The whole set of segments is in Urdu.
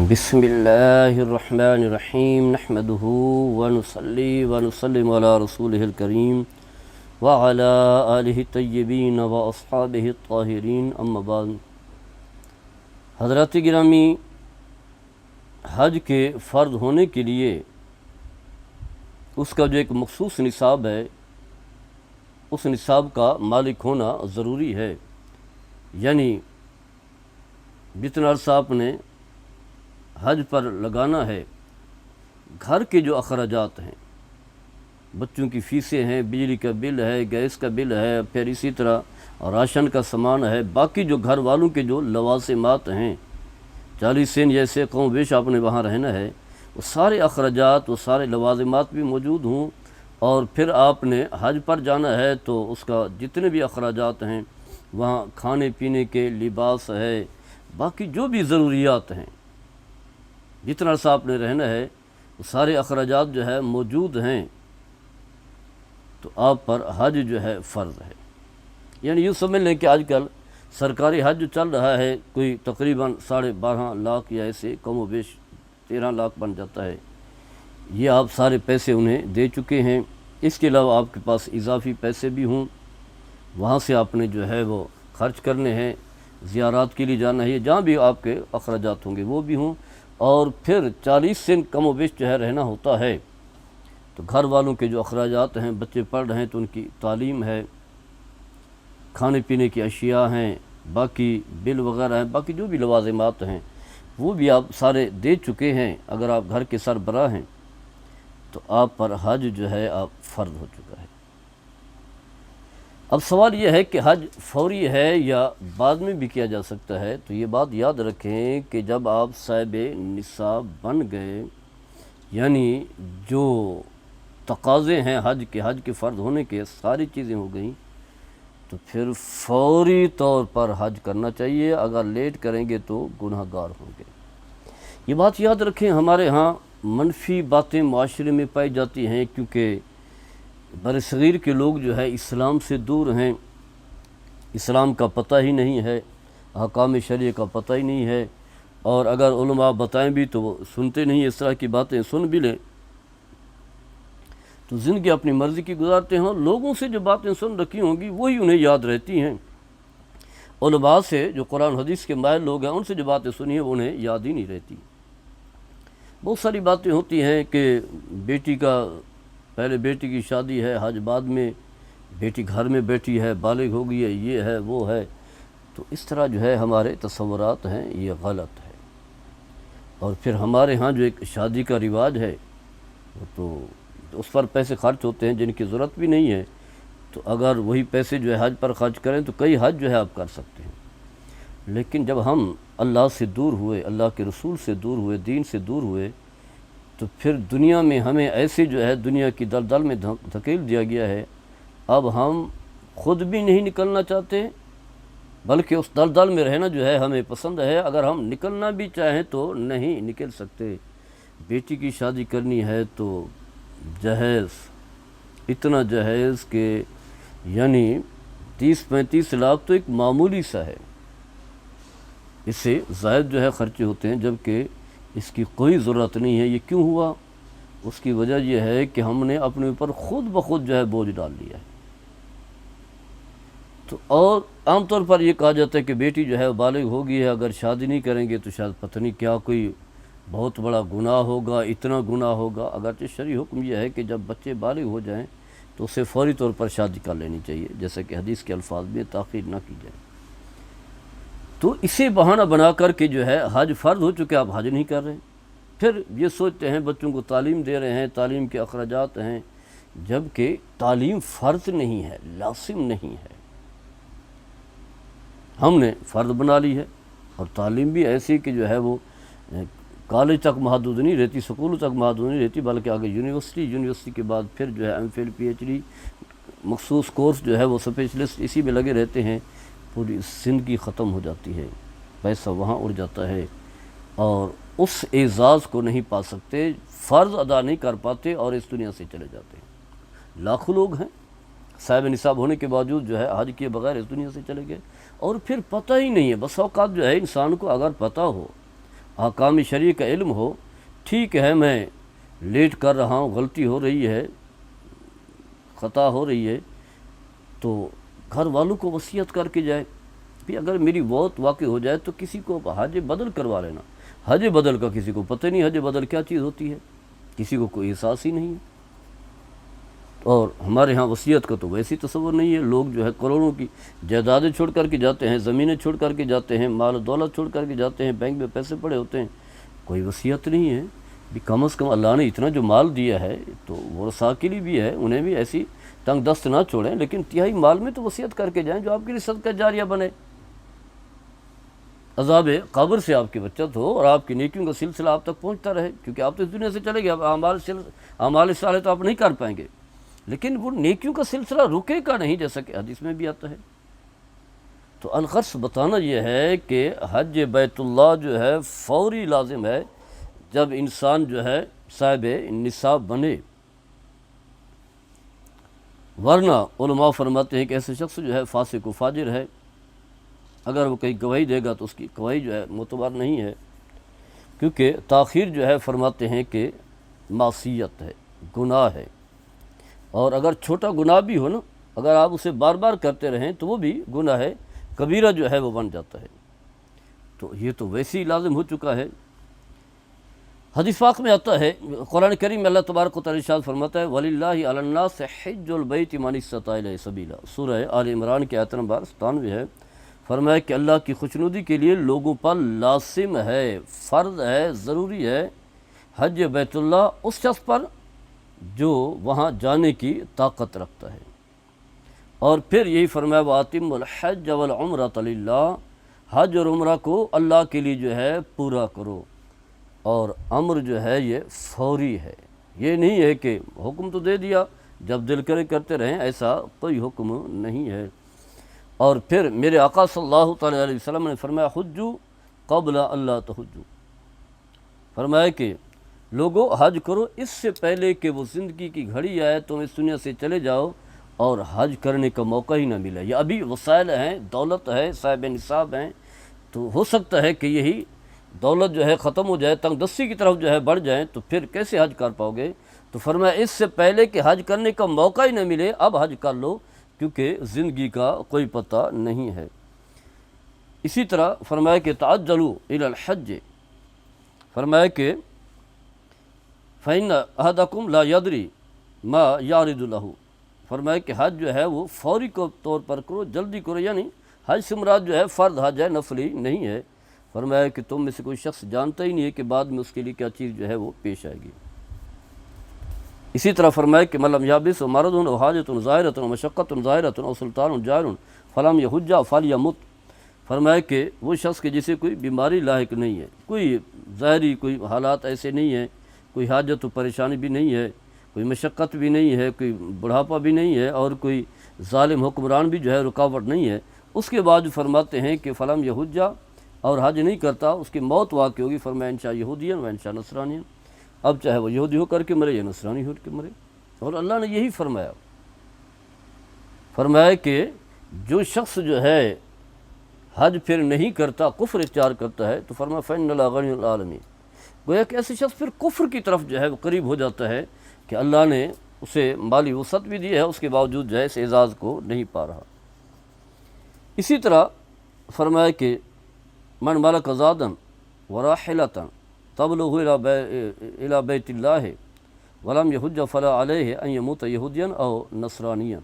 بسم اللہ الرحمن الرحیم نحمدہ ونصلی ونسلم علی رسولہ الکریم وعلی آلہ الطیبین واصحابہ الطاہرین اما بعد۔ حضرات گرامی، حج کے فرض ہونے کے لیے اس کا جو ایک مخصوص نصاب ہے، اس نصاب کا مالک ہونا ضروری ہے۔ یعنی جتنا عرصہ آپ نے حج پر لگانا ہے، گھر کے جو اخراجات ہیں، بچوں کی فیسیں ہیں، بجلی کا بل ہے، گیس کا بل ہے، پھر اسی طرح راشن کا سامان ہے، باقی جو گھر والوں کے جو لوازمات ہیں، 40 دن جیسے قوم بیش آپ نے وہاں رہنا ہے، وہ سارے اخراجات، وہ سارے لوازمات بھی موجود ہوں، اور پھر آپ نے حج پر جانا ہے تو اس کا جتنے بھی اخراجات ہیں، وہاں کھانے پینے کے، لباس ہے، باقی جو بھی ضروریات ہیں، جتنا عرصہ آپ نے رہنا ہے، وہ سارے اخراجات جو ہے موجود ہیں، تو آپ پر حج جو ہے فرض ہے۔ یعنی یوں سمجھ لیں کہ آج کل سرکاری حج جو چل رہا ہے، کوئی تقریباً 12.5 لاکھ یا ایسے کم و بیش 13 لاکھ بن جاتا ہے، یہ آپ سارے پیسے انہیں دے چکے ہیں۔ اس کے علاوہ آپ کے پاس اضافی پیسے بھی ہوں، وہاں سے آپ نے جو ہے وہ خرچ کرنے ہیں، زیارات کے لیے جانا ہے، جہاں بھی آپ کے اخراجات ہوں گے وہ بھی ہوں، اور پھر 40 دن کم و بیش جو ہے رہنا ہوتا ہے، تو گھر والوں کے جو اخراجات ہیں، بچے پڑھ رہے ہیں تو ان کی تعلیم ہے، کھانے پینے کی اشیاء ہیں، باقی بل وغیرہ ہیں، باقی جو بھی لوازمات ہیں وہ بھی آپ سارے دے چکے ہیں۔ اگر آپ گھر کے سربراہ ہیں تو آپ پر حج جو ہے آپ فرض ہو چکا ہے۔ اب سوال یہ ہے کہ حج فوری ہے یا بعد میں بھی کیا جا سکتا ہے؟ تو یہ بات یاد رکھیں کہ جب آپ صاحب نصاب بن گئے، یعنی جو تقاضے ہیں حج کے فرض ہونے کے، ساری چیزیں ہو گئیں، تو پھر فوری طور پر حج کرنا چاہیے۔ اگر لیٹ کریں گے تو گناہ گار ہوں گے۔ یہ بات یاد رکھیں، ہمارے ہاں منفی باتیں معاشرے میں پائی جاتی ہیں، کیونکہ بر صغیر کے لوگ جو ہے اسلام سے دور ہیں، اسلام کا پتہ ہی نہیں ہے، احکام شرعیہ کا پتہ ہی نہیں ہے، اور اگر علماء بتائیں بھی تو وہ سنتے نہیں، اس طرح کی باتیں سن بھی لیں تو زندگی اپنی مرضی کی گزارتے ہیں، لوگوں سے جو باتیں سن رکھی ہوں گی وہی انہیں یاد رہتی ہیں، علماء سے جو قرآن حدیث کے ماہر لوگ ہیں ان سے جو باتیں سنی ہیں وہ انہیں یاد ہی نہیں رہتی۔ بہت ساری باتیں ہوتی ہیں کہ پہلے بیٹی کی شادی ہے، حج بعد میں، بیٹی گھر میں بیٹھی ہے، بالغ ہو گئی ہے، یہ ہے وہ ہے، تو اس طرح جو ہے ہمارے تصورات ہیں، یہ غلط ہے۔ اور پھر ہمارے ہاں جو ایک شادی کا رواج ہے، تو اس پر پیسے خرچ ہوتے ہیں جن کی ضرورت بھی نہیں ہے، تو اگر وہی پیسے جو ہے حج پر خرچ کریں تو کئی حج جو ہے آپ کر سکتے ہیں۔ لیکن جب ہم اللہ سے دور ہوئے، اللہ کے رسول سے دور ہوئے، دین سے دور ہوئے، تو پھر دنیا میں ہمیں ایسے جو ہے دنیا کی دلدل میں دھکیل دیا گیا ہے، اب ہم خود بھی نہیں نکلنا چاہتے، بلکہ اس دلدل میں رہنا جو ہے ہمیں پسند ہے۔ اگر ہم نکلنا بھی چاہیں تو نہیں نکل سکتے۔ بیٹی کی شادی کرنی ہے تو جہیز، اتنا جہیز کہ یعنی 30-35 لاکھ تو ایک معمولی سا ہے، اس سے زائد جو ہے خرچے ہوتے ہیں، جبکہ اس کی کوئی ضرورت نہیں ہے۔ یہ کیوں ہوا؟ اس کی وجہ یہ ہے کہ ہم نے اپنے اوپر خود بخود جو ہے بوجھ ڈال لیا ہے۔ تو اور عام طور پر یہ کہا جاتا ہے کہ بیٹی جو ہے بالغ ہو گئی ہے، اگر شادی نہیں کریں گے تو شاید پتہ نہیں کیا کوئی بہت بڑا گناہ ہوگا، اتنا گناہ ہوگا۔ اگرچہ شرعی حکم یہ ہے کہ جب بچے بالغ ہو جائیں تو اسے فوری طور پر شادی کر لینی چاہیے، جیسا کہ حدیث کے الفاظ میں تاخیر نہ کی جائے۔ تو اسے بہانہ بنا کر کے جو ہے حج فرض ہو چکے، آپ حج نہیں کر رہے، پھر یہ سوچتے ہیں بچوں کو تعلیم دے رہے ہیں، تعلیم کے اخراجات ہیں، جبکہ تعلیم فرض نہیں ہے، لازم نہیں ہے، ہم نے فرض بنا لی ہے۔ اور تعلیم بھی ایسی کہ جو ہے وہ کالج تک محدود نہیں رہتی، سکولوں تک محدود نہیں رہتی، بلکہ آگے یونیورسٹی کے بعد پھر جو ہے M Phil P H D مخصوص کورس جو ہے وہ اسپیشلسٹ اسی میں لگے رہتے ہیں، پوری زندگی ختم ہو جاتی ہے، پیسہ وہاں اڑ جاتا ہے، اور اس اعزاز کو نہیں پا سکتے، فرض ادا نہیں کر پاتے اور اس دنیا سے چلے جاتے ہیں۔ لاکھوں لوگ ہیں صاحب نصاب ہونے کے باوجود جو ہے حج کیے بغیر اس دنیا سے چلے گئے، اور پھر پتہ ہی نہیں ہے۔ بس اوقات جو ہے انسان کو اگر پتہ ہو احکام شرعی کا علم ہو، ٹھیک ہے میں لیٹ کر رہا ہوں، غلطی ہو رہی ہے، خطا ہو رہی ہے، تو گھر والوں کو وصیت کر کے جائے بھی اگر میری موت واقع ہو جائے تو کسی کو حج بدل کروا لینا۔ حج بدل کا کسی کو پتہ نہیں حج بدل کیا چیز ہوتی ہے، کسی کو کوئی احساس ہی نہیں ہے۔ اور ہمارے ہاں وصیت کا تو ویسی تصور نہیں ہے، لوگ جو ہے کروڑوں کی جائیدادیں چھوڑ کر کے جاتے ہیں، زمینیں چھوڑ کر کے جاتے ہیں، مال و دولت چھوڑ کر کے جاتے ہیں، بینک میں پیسے پڑے ہوتے ہیں، کوئی وصیت نہیں ہے بھی کم از کم اللہ نے اتنا جو مال دیا ہے تو ورثاء کے لیے بھی ہے، انہیں بھی ایسی تنگ دست نہ چھوڑیں، لیکن تہائی مال میں تو وصیت کر کے جائیں جو آپ کے لیے صدقہ جاریہ بنے، عذاب قبر سے آپ کی بچت ہو اور آپ کی نیکیوں کا سلسلہ آپ تک پہنچتا رہے، کیونکہ آپ تو اس دنیا سے چلے گئے، اب اعمال صالح تو آپ نہیں کر پائیں گے، لیکن وہ نیکیوں کا سلسلہ رکے گا نہیں، جیسا کہ حدیث میں بھی آتا ہے۔ تو الغرض بتانا یہ ہے کہ حج بیت اللہ جو ہے فوری لازم ہے جب انسان جو ہے صاحب نصاب بنے، ورنہ علماء فرماتے ہیں کہ ایسے شخص جو ہے فاسق و فاجر ہے، اگر وہ کہیں گواہی دے گا تو اس کی گواہی جو ہے معتبر نہیں ہے، کیونکہ تاخیر جو ہے فرماتے ہیں کہ معصیت ہے، گناہ ہے، اور اگر چھوٹا گناہ بھی ہو نا، اگر آپ اسے بار بار کرتے رہیں تو وہ بھی گناہ ہے، کبیرہ جو ہے وہ بن جاتا ہے، تو یہ تو ویسے ہی لازم ہو چکا ہے۔ حدیث پاک میں آتا ہے، قرآن کریم میں اللہ تبارک و تعالیٰ ارشاد فرماتا ہے وَلِلَّهِ عَلَى النَّاسِ حِجُّ الْبَيْتِ مَنِ اسْتَطَاعَ إِلَيْهِ سَبِيلًا، سورہ آل عمران کی آیت نمبر 97 ہے، فرمایا کہ اللہ کی خوشنودی کے لیے لوگوں پر لازم ہے، فرض ہے، ضروری ہے حج بیت اللہ اس شخص پر جو وہاں جانے کی طاقت رکھتا ہے، اور پھر یہی فرمایا وَأَتِمُّ الْحَجَّ وَالْعُمْرَةَ لِلَّهِ، حج اور عمرہ کو اللہ کے لیے جو ہے پورا کرو، اور امر جو ہے یہ فوری ہے، یہ نہیں ہے کہ حکم تو دے دیا جب دل کرے کرتے رہیں، ایسا کوئی حکم نہیں ہے۔ اور پھر میرے آقا صلی اللہ تعالیٰ علیہ وسلم نے فرمایا حجو قبل اللہ تحجو، فرمایا کہ لوگو حج کرو اس سے پہلے کہ وہ زندگی کی گھڑی آئے تم اس دنیا سے چلے جاؤ اور حج کرنے کا موقع ہی نہ ملے، یا ابھی وسائل ہیں، دولت ہے، صاحب نصاب ہیں، تو ہو سکتا ہے کہ یہی دولت جو ہے ختم ہو جائے، تنگ دستی کی طرف جو ہے بڑھ جائیں، تو پھر کیسے حج کر پاؤ گے؟ تو فرمایا اس سے پہلے کہ حج کرنے کا موقع ہی نہ ملے اب حج کر لو، کیونکہ زندگی کا کوئی پتہ نہیں ہے۔ اسی طرح فرمایا کہ تعجلوا الی الحج، فرمایا کہ فإن أحدكم لا يدري ما يعرض له، فرمایا کہ حج جو ہے وہ فوری طور پر کرو، جلدی کرو، یعنی حج سے مراد جو ہے فرض حج ہے، نفلی نہیں ہے، فرمایا کہ تم میں سے کوئی شخص جانتا ہی نہیں ہے کہ بعد میں اس کے لیے کیا چیز جو ہے وہ پیش آئے گی۔ اسی طرح فرمایا کہ ملم یابس و مرض و حاجت ظاہرۃ و مشقت ظاہرۃ و سلطان جائر فلم یحج فلیمت، فرمایا کہ وہ شخص کے جسے کوئی بیماری لاحق نہیں ہے، کوئی ظاہری کوئی حالات ایسے نہیں ہیں، کوئی حاجت و پریشانی بھی نہیں ہے، کوئی مشقت بھی نہیں ہے، کوئی بڑھاپا بھی نہیں ہے، اور کوئی ظالم حکمران بھی جو ہے رکاوٹ نہیں ہے، اس کے بعد فرماتے ہیں کہ فلم یحج، اور حج نہیں کرتا، اس کی موت واقع ہوگی، فرمایا انشاء یہودین و انشاء نصرانین، اب چاہے وہ یہودی ہو کر کے مرے یا نصرانی ہو کے مرے۔ اور اللہ نے یہی فرمایا، فرمایا کہ جو شخص جو ہے حج پھر نہیں کرتا، کفر اختیار کرتا ہے، تو فرمایا فإن اللہ غنی عن العالمین، گویا کہ ایسے شخص پھر کفر کی طرف جو ہے وہ قریب ہو جاتا ہے کہ اللہ نے اسے مالی وسعت بھی دی ہے، اس کے باوجود جو ہے اس اعزاز کو نہیں پا رہا۔ اسی طرح فرمایا کہ من ملک زادا وراحلۃ تبلغ الی بیت اللہ ولم یحج فلا علیہ ان یموت یہودیا او نصرانیا،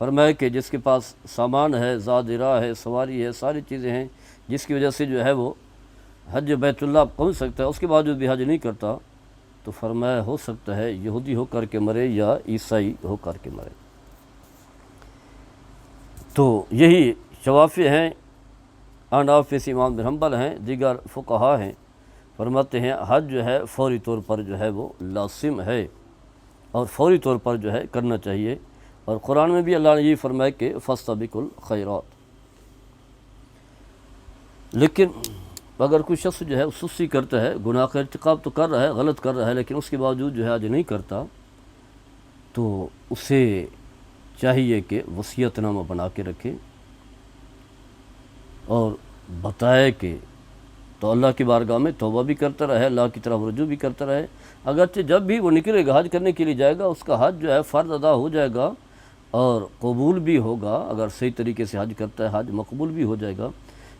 فرمایا کہ جس کے پاس سامان ہے، زاد راہ ہے، سواری ہے، ساری چیزیں ہیں جس کی وجہ سے جو ہے وہ حج بیت اللہ پہنچ سکتا ہے، اس کے باوجود بھی حج نہیں کرتا، تو فرمایا ہو سکتا ہے یہودی ہو کر کے مرے یا عیسائی ہو کر کے مرے۔ تو یہی شوافی ہیں، احناف سے امام بن حنبل ہیں، دیگر فقہا ہیں، فرماتے ہیں حج جو ہے فوری طور پر جو ہے وہ لازم ہے اور فوری طور پر جو ہے کرنا چاہیے، اور قرآن میں بھی اللہ نے یہ فرمایا کہ فاستبقوا الخیرات۔ لیکن اگر کوئی شخص جو ہے سستی کرتا ہے، گناہ کا ارتکاب تو کر رہا ہے، غلط کر رہا ہے، لیکن اس کے باوجود جو ہے حج نہیں کرتا، تو اسے چاہیے کہ وصیت نامہ بنا کے رکھے اور بتائے کہ تو اللہ کی بارگاہ میں توبہ بھی کرتا رہے، اللہ کی طرف رجوع بھی کرتا رہے۔ اگرچہ جب بھی وہ نکلے گا حج کرنے کے لیے جائے گا، اس کا حج جو ہے فرض ادا ہو جائے گا اور قبول بھی ہوگا، اگر صحیح طریقے سے حج کرتا ہے حج مقبول بھی ہو جائے گا،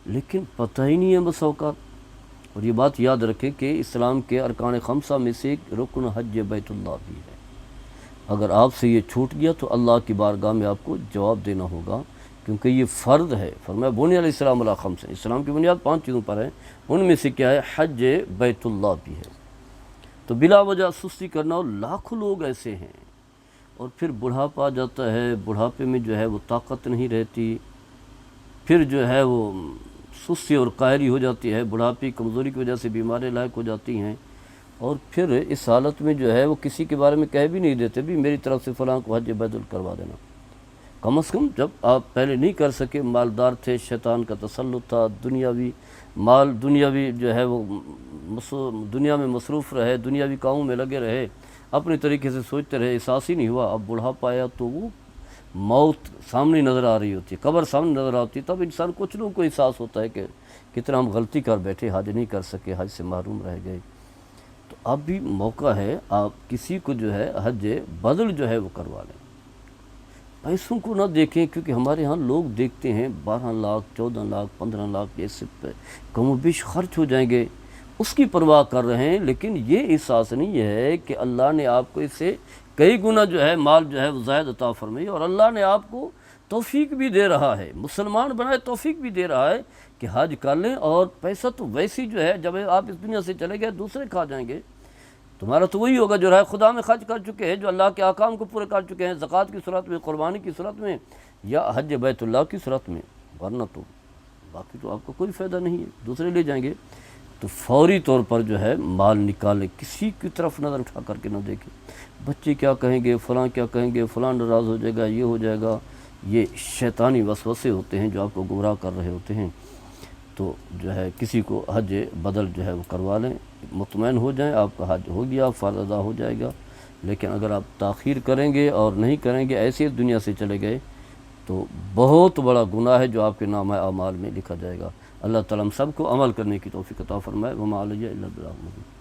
لیکن پتہ ہی نہیں ہے بس اوقات۔ اور یہ بات یاد رکھیں کہ اسلام کے ارکان خمسہ میں سے ایک رکن حج بیت اللہ بھی ہے۔ اگر آپ سے یہ چھوٹ گیا تو اللہ کی بارگاہ میں آپ کو جواب دینا ہوگا، کیونکہ یہ فرض ہے۔ فرمایا بنی الاسلام علی خمس، اسلام کی بنیاد 5 چیزوں پر ہے، ان میں سے کیا ہے؟ حج بیت اللہ بھی ہے۔ تو بلا وجہ سستی کرنا، اور لاکھوں لوگ ایسے ہیں، اور پھر بڑھاپا آ جاتا ہے، بڑھاپے میں جو ہے وہ طاقت نہیں رہتی، پھر جو ہے وہ سستی اور قاہری ہو جاتی ہے، بڑھاپے کمزوری کی وجہ سے بیماری لاحق ہو جاتی ہیں، اور پھر اس حالت میں جو ہے وہ کسی کے بارے میں کہہ بھی نہیں دیتے بھی میری طرف سے فلاں کو حج بیت اللہ کروا دینا۔ کم از کم جب آپ پہلے نہیں کر سکے، مالدار تھے، شیطان کا تسلط تھا، دنیاوی مال دنیاوی جو ہے وہ دنیا میں مصروف رہے، دنیاوی کاموں میں لگے رہے، اپنے طریقے سے سوچتے رہے، احساس ہی نہیں ہوا۔ اب بڑھاپا آیا تو وہ موت سامنے نظر آ رہی ہوتی ہے، قبر سامنے نظر آتی ہے، تب انسان کچھ لوگوں کو احساس ہوتا ہے کہ کتنا ہم غلطی کر بیٹھے، حج نہیں کر سکے، حج سے محروم رہ گئے۔ تو اب بھی موقع ہے، آپ کسی کو جو ہے حج بدل جو ہے وہ کروا لیں۔ پیسوں کو نہ دیکھیں، کیونکہ ہمارے ہاں لوگ دیکھتے ہیں 12 لاکھ 14 لاکھ 15 لاکھ یہ سب پہ کم و بیش خرچ ہو جائیں گے، اس کی پرواہ کر رہے ہیں، لیکن یہ احساس نہیں ہے کہ اللہ نے آپ کو اس سے کئی گنا جو ہے مال جو ہے وہ زائد عطا فرمائی، اور اللہ نے آپ کو توفیق بھی دے رہا ہے، مسلمان بنائے توفیق بھی دے رہا ہے کہ حج کر لیں۔ اور پیسہ تو ویسی جو ہے جب آپ اس دنیا سے چلے گئے دوسرے کھا جائیں گے، تمہارا تو وہی ہوگا جو رائے خدا میں خرچ کر چکے ہیں، جو اللہ کے احکام کو پورے کر چکے ہیں، زکوٰۃ کی صورت میں، قربانی کی صورت میں، یا حج بیت اللہ کی صورت میں، ورنہ تو باقی تو آپ کو کوئی فائدہ نہیں ہے، دوسرے لے جائیں گے۔ تو فوری طور پر جو ہے مال نکالیں، کسی کی طرف نظر اٹھا کر کے نہ دیکھیں، بچے کیا کہیں گے، فلاں کیا کہیں گے، فلاں ناراض ہو جائے گا، یہ ہو جائے گا، یہ شیطانی وسوسے ہوتے ہیں جو آپ کو گمراہ کر رہے ہوتے ہیں۔ تو جو ہے کسی کو حج بدل جو ہے وہ کروا لیں، مطمئن ہو جائیں آپ کا حج ہو گیا، فرض ادا ہو جائے گا۔ لیکن اگر آپ تاخیر کریں گے اور نہیں کریں گے، ایسے اس دنیا سے چلے گئے، تو بہت بڑا گناہ ہے جو آپ کے نامہ اعمال میں لکھا جائے گا۔ اللہ تعالیٰ ہم سب کو عمل کرنے کی توفیق عطا فرمائے۔ وما علیہ الا البلاغ المبین۔